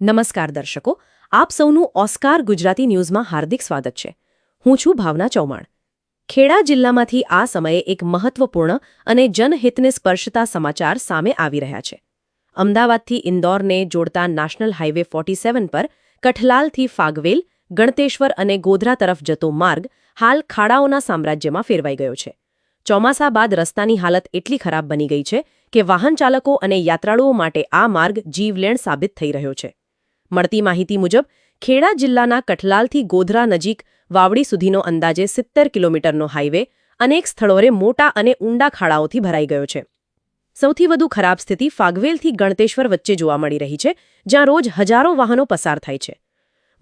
નમસ્કાર દર્શકો, આપ સૌનું ઓસ્કાર ગુજરાતી ન્યૂઝમાં હાર્દિક સ્વાગત છે. હું છું ભાવના ચૌહાણ. ખેડા જિલ્લામાંથી આ સમયે એક મહત્વપૂર્ણ અને જનહિતને સ્પર્શતા સમાચાર સામે આવી રહ્યા છે. અમદાવાદથી ઇન્દોરને જોડતા નેશનલ હાઇવે 47 પર કઠલાલથી ફાગવેલ, ગણતેશ્વર અને ગોધરા તરફ જતો માર્ગ હાલ ખાડાઓના સામ્રાજ્યમાં ફેરવાઈ ગયો છે. ચોમાસા બાદ રસ્તાની હાલત એટલી ખરાબ બની ગઈ છે કે વાહન ચાલકો અને યાત્રાળુઓ માટે આ માર્ગ જીવલેણ સાબિત થઈ રહ્યો છે. મળતી માહિતી મુજબ ખેડા જિલ્લાના કઠલાલથી ગોધરા નજીક વાવડી સુધીનો અંદાજે 70 કિલોમીટરનો હાઇવે અનેક સ્થળોએ મોટા અને ઊંડા ખાડાઓથી ભરાઈ ગયો છે. સૌથી વધુ ખરાબ સ્થિતિ ફાગવેલથી ગણતેશ્વર વચ્ચે જોવા મળી રહી છે, જ્યાં રોજ હજારો વાહનો પસાર થાય છે.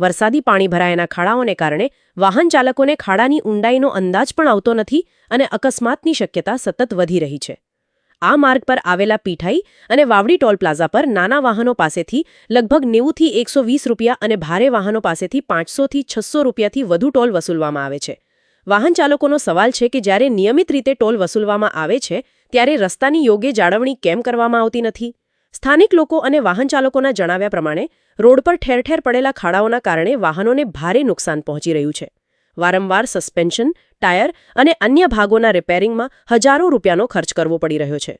વરસાદી પાણી ભરાયેલા ખાડાઓને કારણે વાહન ચાલકોને ખાડાની ઊંડાઈનો અંદાજ પણ આવતો નથી અને અકસ્માતની શક્યતા સતત વધી રહી છે. આ માર્ગ પર આવેલા પીઠાઈ અને વાવડી ટોલ પ્લાઝા પર નાના વાહનો પાસેથી લગભગ 90 થી 120 રૂપિયા અને ભારે વાહનો પાસેથી 500 થી 600 રૂપિયાથી વધુ ટોલ વસૂલવામાં આવે છે. વાહન ચાલકોનો સવાલ છે કે જ્યારે નિયમિત રીતે ટોલ વસૂલવામાં આવે છે ત્યારે રસ્તાની યોગ્ય જાળવણી કેમ કરવામાં આવતી નથી? સ્થાનિક લોકો અને વાહન ચાલકોના જણાવ્યા પ્રમાણે રોડ પર ઠેર ઠેર પડેલા ખાડાઓના કારણે વાહનોને ભારે નુકસાન પહોંચી રહ્યું છે. વારંવાર સસ્પેન્શન, ટાયર અને અન્ય ભાગોના રિપેરિંગમાં હજારો રૂપિયાનો ખર્ચ કરવો પડી રહ્યો છે.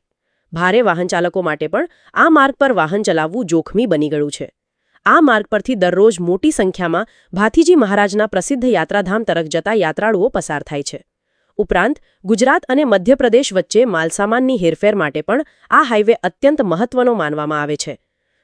ભારે વાહન ચાલકો માટે પણ આ માર્ગ પર વાહન ચલાવવું જોખમી બની ગયું છે. આ માર્ગ પરથી દરરોજ મોટી સંખ્યામાં ભાથીજી મહારાજના પ્રસિદ્ધ યાત્રાધામ તરફ જતા યાત્રાળુઓ પસાર થાય છે. ઉપરાંત ગુજરાત અને મધ્યપ્રદેશ વચ્ચે માલસામાનની હેરફેર માટે પણ આ હાઇવે અત્યંત મહત્વનો માનવામાં આવે છે.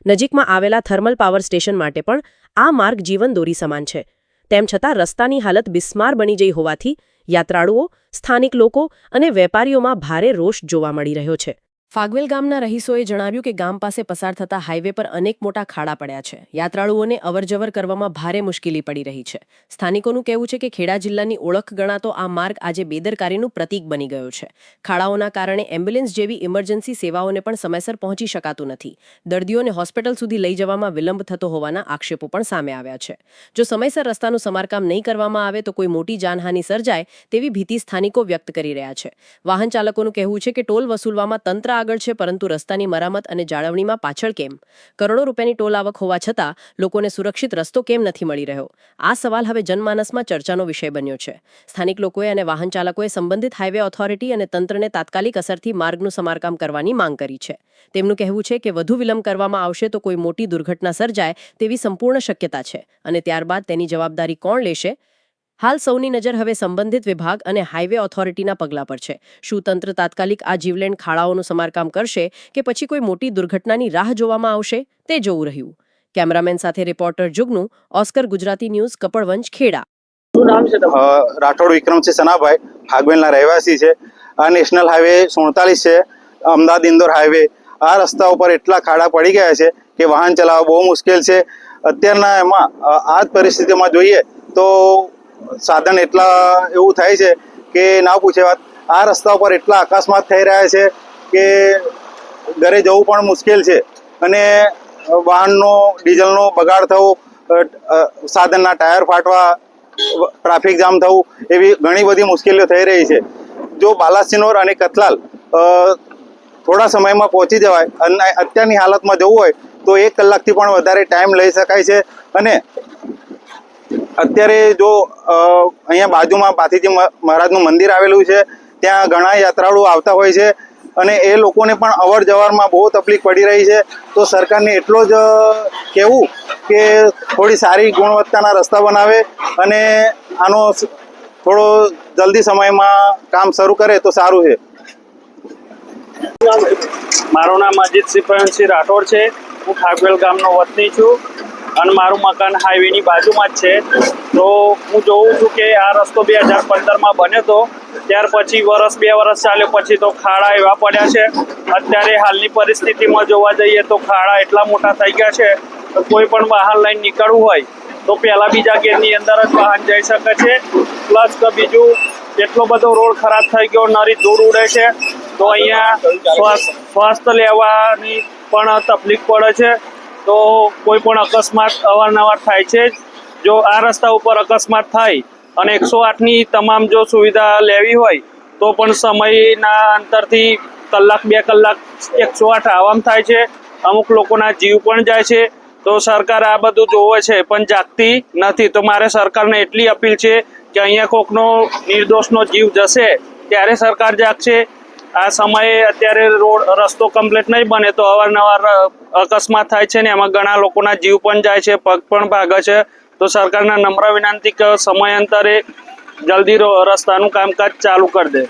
નજીકમાં આવેલા થર્મલ પાવર સ્ટેશન માટે પણ આ માર્ગ જીવનદોરી સમાન છે. તેમ છતાં રસ્તાની હાલત બિસ્માર બની જઈ હોવાથી યાત્રાળુઓ, સ્થાનિક લોકો અને વેપારીઓમાં ભારે રોષ જોવા મળી રહ્યો છે. ફાગવેલ ગામના રહીશોએ જણાવ્યું કે ગામ પાસે પસાર થતા હાઇવે પર અનેક મોટા ખાડા પડ્યા છે. યાત્રાળુઓને અવરજવર કરવામાં ભારે મુશ્કેલી પડી રહી છે. સ્થાનિકોનું કહેવું છે કે ખેડા જિલ્લાની ઓળખ ગણાતો આ માર્ગ આજે બેદરકારીનું પ્રતીક બની ગયો છે. ખાડાઓના કારણે એમ્બ્યુલન્સ જેવી ઇમરજન્સી સેવાઓને પણ સમયસર પહોંચી શકાતું નથી. દર્દીઓને હોસ્પિટલ સુધી લઈ જવામાં વિલંબ થતો હોવાના આક્ષેપો પણ સામે આવ્યા છે. જો સમયસર રસ્તાનું સમારકામ નહીં કરવામાં આવે તો કોઈ મોટી જાનહાનિ સર્જાય તેવી ભીતિ સ્થાનિકો વ્યક્ત કરી રહ્યા છે. વાહન ચાલકોનું કહેવું છે કે ટોલ વસૂલવામાં તંત્ર આગળ છે, પરંતુ રસ્તાની મરામત અને જાળવણીમાં પાછળ કેમ? કરોડો રૂપિયાની ટોલ આવક હોવા છતાં લોકોને સુરક્ષિત રસ્તો કેમ નથી મળી રહ્યો? આ સવાલ હવે જનમાનસમાં ચર્ચાનો વિષય બન્યો છે. સ્થાનિક લોકોએ અને વાહન ચાલકોએ સંબંધિત હાઇવે ઓથોરિટી અને તંત્રને તાત્કાલિક અસરથી માર્ગનું સમારકામ કરવાની માંગ કરી છે. તેમનું કહેવું છે કે વધુ વિલંબ કરવામાં આવશે તો કોઈ મોટી દુર્ઘટના સર્જાય તેવી સંપૂર્ણ શક્યતા છે અને ત્યારબાદ તેની જવાબદારી કોણ લેશે? હાલ સૌની નજર હવે સંબંધિત વિભાગ અને હાઇવે ઓથોરિટીના પગલાં પર છે. શું તંત્ર તાત્કાલિક આ જીવલેણ ખાડાઓનું સમારકામ કરશે કે પછી કોઈ મોટી દુર્ઘટનાની રાહ જોવામાં આવશે? તે જોવું રહ્યું. કેમેરામેન સાથે reporter Jugnu, Oscar Gujarati news, Kapadvanj, Kheda. શું નામ છે તમારું? રાઠોડ વિક્રમસિંહ સનાભાઈ, ફાગવેલના રહેવાસી છે. આ નેશનલ હાઇવે 47 છે, અમદાવાદ ઇન્દોર હાઇવે. આ રસ્તા ઉપર એટલા ખાડા પડી ગયા છે કે વાહન ચલાવવા બહુ મુશ્કેલ છે. અત્યારના એમાં આ જ પરિસ્થિતિમાં જોઈએ તો સાધન એટલા એવું થાય છે કે ના પૂછે વાત. આ રસ્તા ઉપર એટલા અકસ્માત થઈ રહ્યા છે કે ઘરે જવું પણ મુશ્કેલ છે અને વાહનનો ડીઝલનો બગાડ થવો, સાધનના ટાયર ફાટવા, ટ્રાફિક જામ થવું, એવી ઘણી બધી મુશ્કેલીઓ થઈ રહી છે. જો બાલાસિનોર અને કતલાલ થોડા સમયમાં પહોંચી જવાય અને અત્યારની હાલતમાં જવું હોય તો 1 કલાકથી પણ વધારે ટાઈમ લઈ શકાય છે. અને અત્યારે જો અહીંયા બાજુમાં ભાથીજી મહારાજનું મંદિર આવેલું છે, ત્યાં ઘણા યાત્રાળુઓ આવતા હોય છે અને એ લોકોને પણ અવર જવરમાં બહુ તકલીફ પડી રહી છે. તો સરકારને એટલો જ કહેવું કે થોડી સારી ગુણવત્તાના રસ્તા બનાવે અને આનો થોડો જલ્દી સમયમાં કામ શરૂ કરે તો સારું છે. મારું નામ અજીતસિંહ પ્રવીણસિંહ રાઠોડ છે. હું ફાગવેલ ગામનો વતની છું અને મારું મકાન હાઈવેની બાજુમાં જ છે. તો હું જોઉં છું કે આ રસ્તો 2015માં બન્યો હતો, ત્યાર પછી 1-2 વર્ષ ચાલ્યો પછી તો ખાડા એવા પડ્યા છે. અત્યારે હાલની પરિસ્થિતિમાં જોવા જઈએ તો ખાડા એટલા મોટા થઈ ગયા છે તો કોઈ પણ વાહન લઈને નીકળવું હોય તો પહેલાં બીજા ગેરની અંદર જ વાહન જઈ શકે છે. પ્લસ કે બીજું એટલો બધો રોડ ખરાબ થઈ ગયો, નરી ધૂળ ઉડે છે તો અહીંયા શ્વાસ લેવાની પણ તકલીફ પડે છે. તો કોઈ પણ અકસ્માત અવારનવાર થાય છે. જો આ રસ્તા ઉપર અકસ્માત થાય અને 108ની તમામ જો સુવિધા લેવી હોય તો પણ સમયના અંતરથી 1-2 કલાક 108 આવવામાં થાય છે. અમુક લોકોના જીવ પણ જાય છે. તો સરકાર આ બધું જોવે છે પણ જાગતી નથી. તો મારે સરકારને એટલી અપીલ છે કે અહીંયા કોકનો નિર્દોષનો જીવ જશે ત્યારે સરકાર જાગશે. આ સમયે અત્યારે રસ્તો કમ્પ્લીટ નહીં બને તો અવારનવાર અકસ્માત થાય છે ને એમાં ઘણા લોકોના જીવ પણ જાય છે, પગ પણ ભાગે છે. તો સરકારના નમ્ર વિનંતી કે સમયાંતરે જલ્દી રસ્તાનું કામકાજ ચાલુ કરી દે.